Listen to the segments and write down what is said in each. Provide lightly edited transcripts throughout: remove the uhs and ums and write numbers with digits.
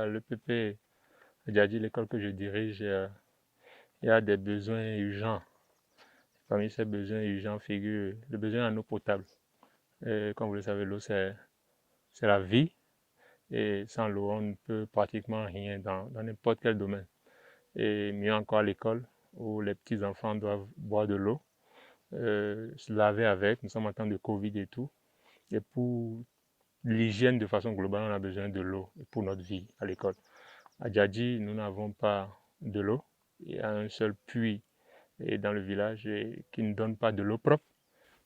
à l'EPP Adjadji, l'école que je dirige, il y a des besoins urgents. Parmi ces besoins urgents figure le besoin en eau potable. Et comme vous le savez, l'eau, c'est la vie. Et sans l'eau, on ne peut pratiquement rien dans n'importe quel domaine. Et mieux encore à l'école, où les petits-enfants doivent boire de l'eau, se laver avec. Nous sommes en temps de Covid et tout. Et pour l'hygiène de façon globale, on a besoin de l'eau pour notre vie à l'école. À Djadji, nous n'avons pas de l'eau. Il y a un seul puits dans le village qui ne donne pas de l'eau propre.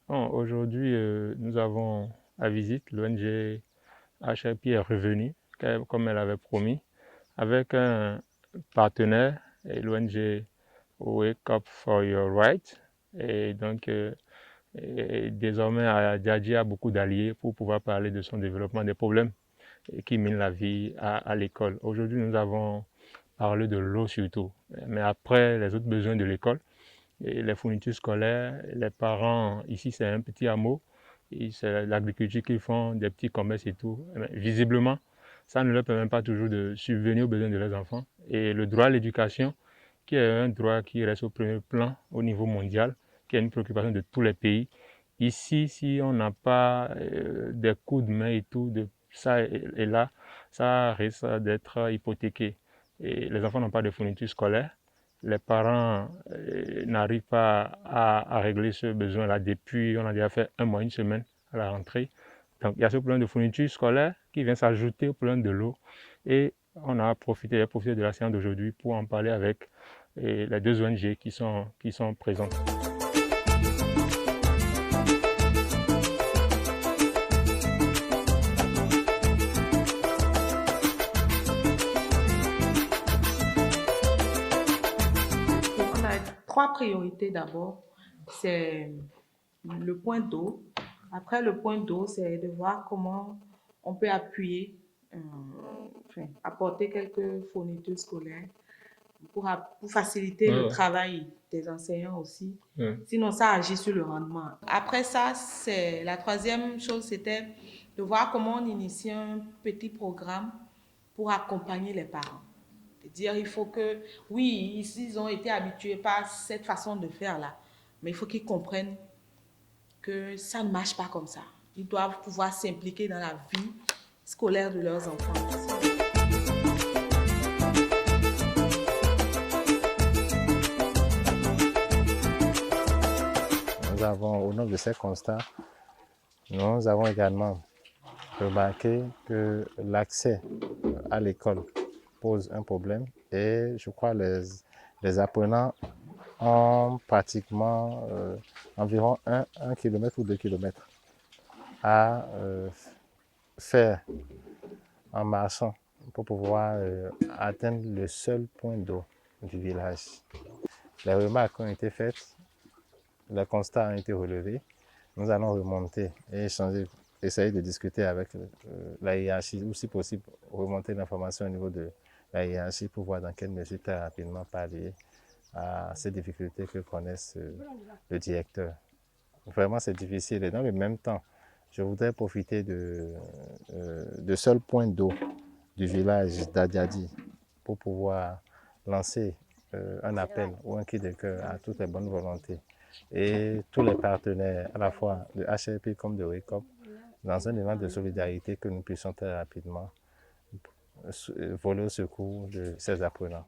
Bon, aujourd'hui, nous avons à visite l'ONG HRP est revenue, comme elle avait promis, avec un partenaire, l'ONG Wake Up for Your Rights. Et donc, désormais, Djadji a beaucoup d'alliés pour pouvoir parler de son développement, des problèmes qui minent la vie à l'école. Aujourd'hui, nous avons parlé de l'eau surtout, mais après, les autres besoins de l'école, et les fournitures scolaires, les parents, ici c'est un petit hameau, c'est l'agriculture qu'ils font, des petits commerces et tout. Mais visiblement, ça ne leur permet pas toujours de subvenir aux besoins de leurs enfants. Et le droit à l'éducation, qui est un droit qui reste au premier plan au niveau mondial, qui est une préoccupation de tous les pays. Ici, si on n'a pas des coups de main et tout, de ça et là, ça risque d'être hypothéqué. Et les enfants n'ont pas de fournitures scolaires. Les parents n'arrivent pas à régler ce besoin-là depuis, on a déjà fait un mois, une semaine à la rentrée. Donc il y a ce problème de fourniture scolaire qui vient s'ajouter au problème de l'eau. Et on a profité de la séance d'aujourd'hui pour en parler avec les deux ONG qui sont présentes. On a trois priorités d'abord. C'est le point d'eau. Après le point d'eau, c'est de voir comment on peut appuyer, apporter quelques fournitures scolaires pour faciliter le travail des enseignants aussi. Sinon, ça agit sur le rendement. Après ça, c'est la troisième chose, c'était de voir comment on initie un petit programme pour accompagner les parents. Dire il faut que, oui, ils ont été habitués par cette façon de faire là, mais il faut qu'ils comprennent que ça ne marche pas comme ça. Ils doivent pouvoir s'impliquer dans la vie scolaire de leurs enfants. Nous avons, au nombre de ces constats, nous avons également remarqué que l'accès à l'école pose un problème et je crois les apprenants ont pratiquement environ 1 km ou 2 km à faire en marchant pour pouvoir atteindre le seul point d'eau du village. Les remarques ont été faites, les constats ont été relevés. Nous allons remonter et essayer de discuter avec la hiérarchie ou si possible remonter l'information au niveau de la hiérarchie pour voir dans quelle mesure très rapidement pallier à ces difficultés que connaissent le directeur. Vraiment c'est difficile et dans le même temps, je voudrais profiter de seul point d'eau du village d'Adjadji pour pouvoir lancer un appel ou un cri de cœur à toutes les bonnes volontés et tous les partenaires, à la fois de HRP comme de Wake Up, dans un élan de solidarité que nous puissions très rapidement voler au secours de ces apprenants.